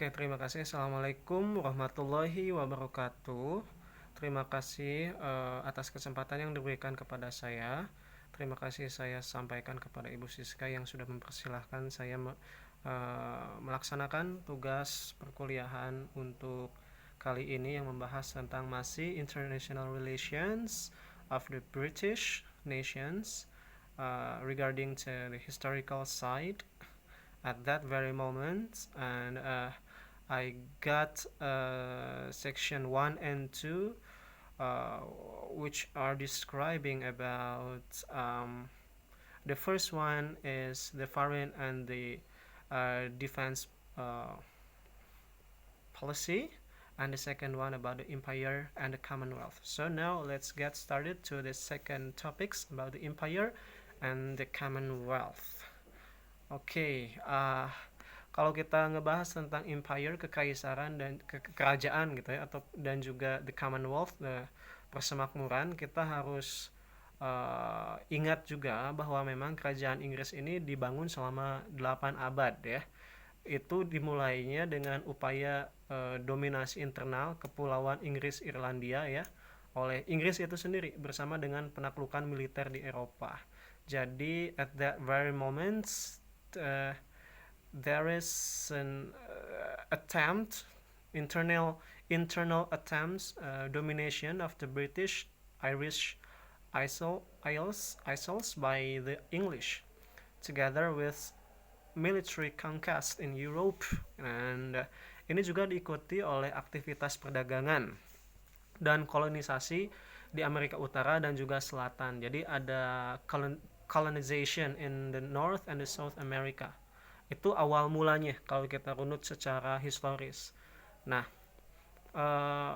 Oke, terima kasih. Assalamualaikum warahmatullahi wabarakatuh. Terima kasih atas kesempatan yang diberikan kepada saya. Terima kasih saya sampaikan kepada Ibu Siska yang sudah mempersilahkan saya melaksanakan tugas perkuliahan untuk kali ini yang membahas tentang masih International Relations of the British Nations regarding to the historical side at that very moment, and I got section 1 and 2, uh, which are describing about the first one is the foreign and the defense policy, and the second one about the empire and the commonwealth. So now let's get started to the second topics about the empire and the commonwealth. Oke, kalau kita ngebahas tentang empire, kekaisaran dan kerajaan gitu ya, atau dan juga the Commonwealth, persemakmuran, kita harus ingat juga bahwa memang kerajaan Inggris ini dibangun selama 8 abad ya. Itu dimulainya dengan upaya dominasi internal Kepulauan Inggris Irlandia ya oleh Inggris itu sendiri bersama dengan penaklukan militer di Eropa. Jadi at that very moment uh, there is an attempt, internal attempts, domination of the British Irish Isles by the English, together with military conquest in Europe, and ini juga diikuti oleh aktivitas perdagangan dan kolonisasi di Amerika Utara dan juga Selatan. Jadi ada colonization in the North and the South America. Itu awal mulanya kalau kita runut secara historis. Nah, eh,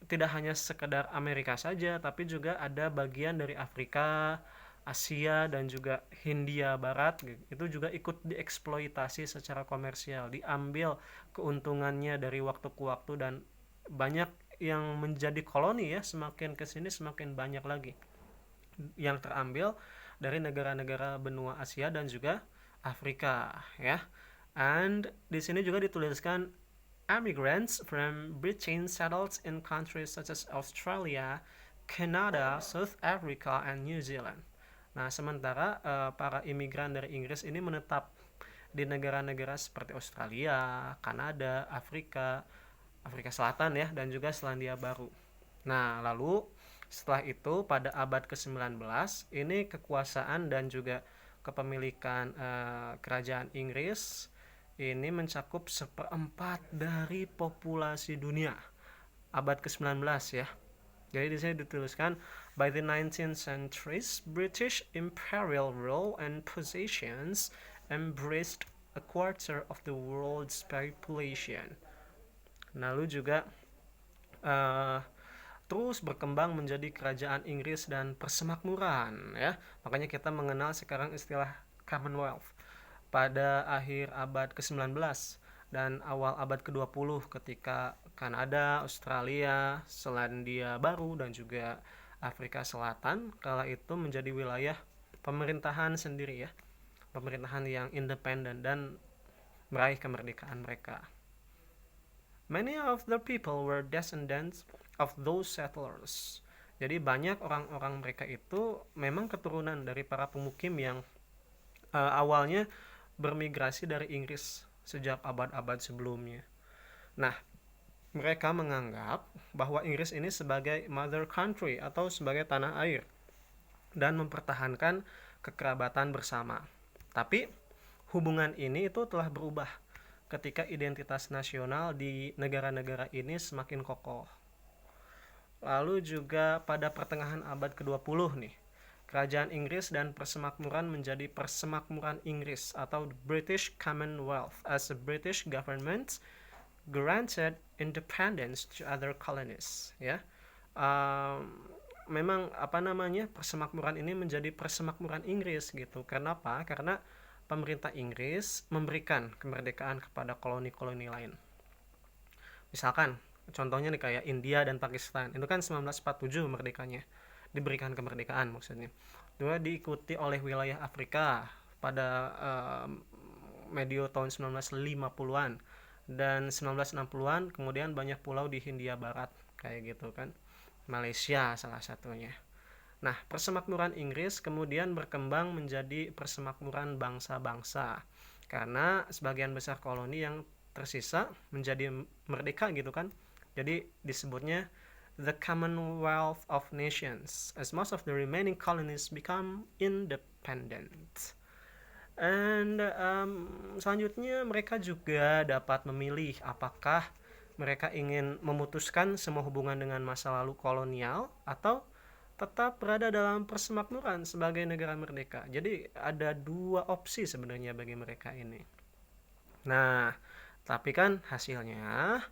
tidak hanya sekedar Amerika saja, tapi juga ada bagian dari Afrika, Asia, dan juga Hindia Barat. Itu juga ikut dieksploitasi secara komersial, diambil keuntungannya dari waktu ke waktu, dan banyak yang menjadi koloni ya, semakin kesini semakin banyak lagi yang terambil dari negara-negara benua Asia dan juga Afrika ya. And di sini juga dituliskan immigrants from Britain settled in countries such as Australia, Canada, South Africa, and New Zealand. Nah, sementara para imigran dari Inggris ini menetap di negara-negara seperti Australia, Kanada, Afrika Selatan ya, dan juga Selandia Baru. Nah, lalu setelah itu pada abad ke-19 ini kekuasaan dan juga kepemilikan kerajaan Inggris ini mencakup seperempat dari populasi dunia. Abad ke-19 ya. Jadi di sini dituliskan by the 19th centuries British imperial rule and possessions embraced a quarter of the world's population. Lalu juga uh, terus berkembang menjadi kerajaan Inggris dan persemakmuran ya. Makanya kita mengenal sekarang istilah Commonwealth pada akhir abad ke-19 dan awal abad ke-20 ketika Kanada, Australia, Selandia Baru dan juga Afrika Selatan kala itu menjadi wilayah pemerintahan sendiri ya. Pemerintahan yang independen dan meraih kemerdekaan mereka. Many of the people were descendants of those settlers. Jadi banyak orang-orang mereka itu memang keturunan dari para pemukim yang awalnya bermigrasi dari Inggris sejak abad-abad sebelumnya. Nah, mereka menganggap bahwa Inggris ini sebagai mother country atau sebagai tanah air dan mempertahankan kekerabatan bersama. Tapi hubungan ini itu telah berubah ketika identitas nasional di negara-negara ini semakin kokoh. Lalu juga pada pertengahan abad ke-20 nih, kerajaan Inggris dan persemakmuran menjadi persemakmuran Inggris atau British Commonwealth as the British government granted independence to other colonies ya. Memang persemakmuran ini menjadi persemakmuran Inggris gitu. Kenapa? Karena pemerintah Inggris memberikan kemerdekaan kepada koloni-koloni lain. Misalkan contohnya nih kayak India dan Pakistan. Itu kan 1947 merdekanya. Diberikan kemerdekaan maksudnya. Dua diikuti oleh wilayah Afrika pada medio tahun 1950-an Dan 1960-an kemudian banyak pulau di Hindia Barat kayak gitu kan. Malaysia salah satunya. Nah, persemakmuran Inggris kemudian berkembang menjadi persemakmuran bangsa-bangsa karena sebagian besar koloni yang tersisa menjadi merdeka gitu kan. Jadi disebutnya the Commonwealth of Nations as most of the remaining colonies become independent. And selanjutnya mereka juga dapat memilih apakah mereka ingin memutuskan semua hubungan dengan masa lalu kolonial atau tetap berada dalam persemakmuran sebagai negara merdeka. Jadi ada dua opsi sebenarnya bagi mereka ini. Nah, tapi kan hasilnya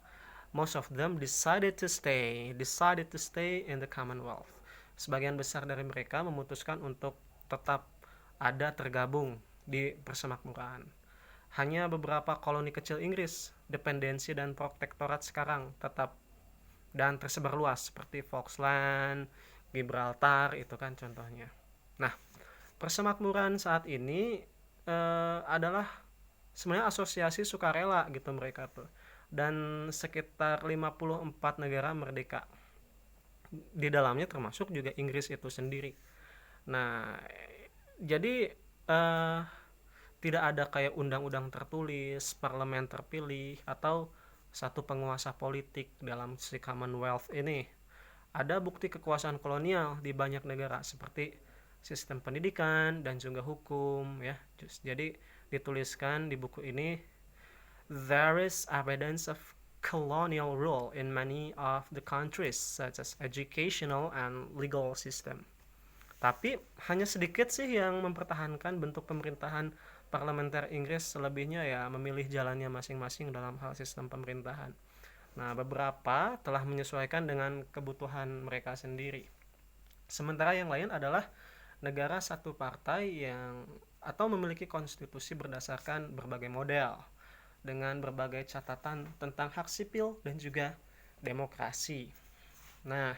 most of them decided to stay in the Commonwealth. Sebagian besar dari mereka memutuskan untuk tetap ada tergabung di persemakmuran. Hanya beberapa koloni kecil Inggris, dependensi dan protektorat sekarang tetap dan tersebar luas seperti Falkland, Gibraltar itu kan contohnya. Nah, persemakmuran saat ini adalah sebenarnya asosiasi sukarela gitu mereka tuh. Dan sekitar 54 negara merdeka. Di dalamnya termasuk juga Inggris itu sendiri. Nah, jadi tidak ada kayak undang-undang tertulis, parlemen terpilih, atau satu penguasa politik dalam si Commonwealth ini. Ada bukti kekuasaan kolonial di banyak negara seperti sistem pendidikan dan juga hukum ya. Jadi dituliskan di buku ini, there is evidence of colonial rule in many of the countries such as educational and legal system. Tapi hanya sedikit sih yang mempertahankan bentuk pemerintahan parlementer Inggris, selebihnya ya memilih jalannya masing-masing dalam hal sistem pemerintahan. Nah, beberapa telah menyesuaikan dengan kebutuhan mereka sendiri. Sementara yang lain adalah negara satu partai yang atau memiliki konstitusi berdasarkan berbagai model dengan berbagai catatan tentang hak sipil dan juga demokrasi. Nah,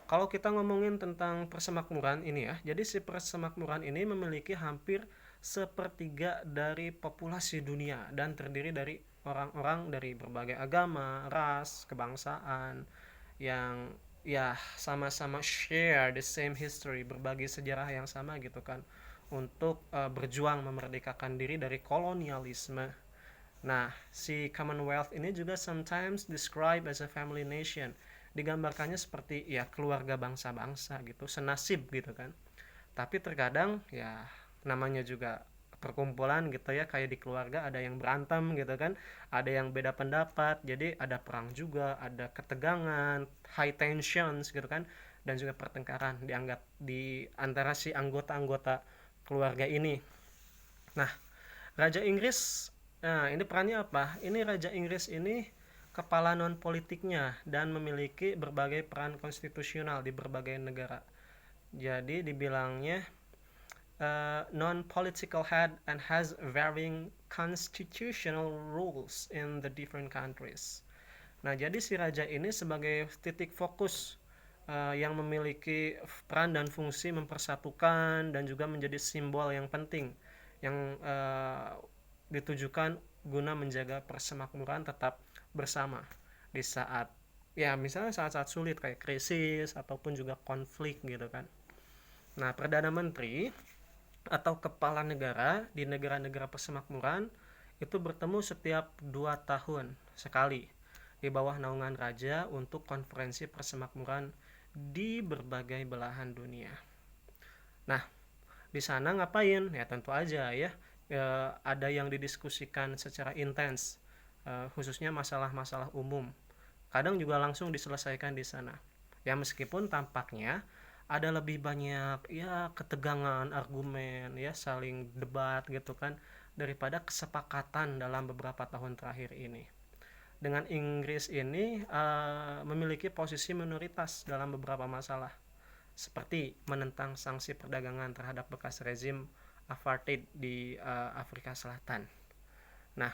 kalau kita ngomongin tentang persemakmuran ini ya, jadi si persemakmuran ini memiliki hampir sepertiga dari populasi dunia dan terdiri dari orang-orang dari berbagai agama, ras, kebangsaan yang ya sama-sama share the same history, berbagi sejarah yang sama gitu kan, untuk berjuang memerdekakan diri dari kolonialisme. Nah, si Commonwealth ini juga sometimes described as a family nation. Digambarkannya seperti ya keluarga bangsa-bangsa gitu, senasib gitu kan. Tapi terkadang ya namanya juga perkumpulan gitu ya, kayak di keluarga ada yang berantem gitu kan, ada yang beda pendapat, jadi ada perang juga, ada ketegangan, high tensions gitu kan, dan juga pertengkaran dianggap di antara si anggota-anggota keluarga ini. Nah, Raja Inggris, nah ini perannya apa? Ini Raja Inggris ini kepala non politiknya dan memiliki berbagai peran konstitusional di berbagai negara. Jadi dibilangnya non-political head and has varying constitutional rules in the different countries. Nah, jadi si raja ini sebagai titik fokus yang memiliki peran dan fungsi mempersatukan dan juga menjadi simbol yang penting yang ditujukan guna menjaga persemakmuran tetap bersama di saat ya misalnya saat-saat sulit kayak krisis ataupun juga konflik gitu kan. Nah, Perdana Menteri atau kepala negara di negara-negara persemakmuran itu bertemu setiap 2 tahun sekali di bawah naungan raja untuk konferensi persemakmuran di berbagai belahan dunia. Nah, di sana ngapain? Ya tentu aja ya, ada yang didiskusikan secara intens, khususnya masalah-masalah umum. Kadang juga langsung diselesaikan di sana. Ya meskipun tampaknya ada lebih banyak ya ketegangan argumen ya saling debat gitu kan daripada kesepakatan dalam beberapa tahun terakhir ini. Dengan Inggris ini memiliki posisi minoritas dalam beberapa masalah seperti menentang sanksi perdagangan terhadap bekas rezim apartheid di Afrika Selatan. Nah,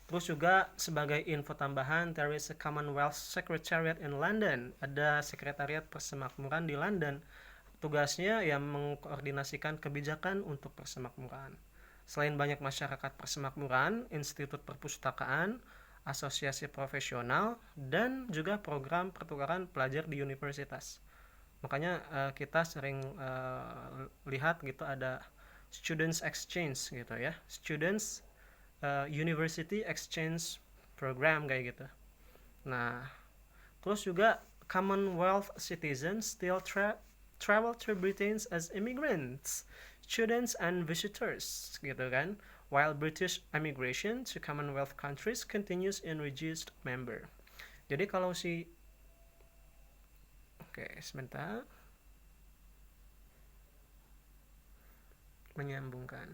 terus juga sebagai info tambahan, there is a Commonwealth Secretariat in London. Ada sekretariat persemakmuran di London. Tugasnya yang mengkoordinasikan kebijakan untuk persemakmuran. Selain banyak masyarakat persemakmuran, institut perpustakaan, asosiasi profesional, dan juga program pertukaran pelajar di universitas. Makanya kita sering lihat gitu ada students exchange gitu ya, students university exchange program kayak gitu. Nah, terus juga Commonwealth citizens still travel to Britain as immigrants, students and visitors gitu kan, while British immigration to Commonwealth countries continues in reduced member. Jadi kalau si oke, sebentar menyambungkan.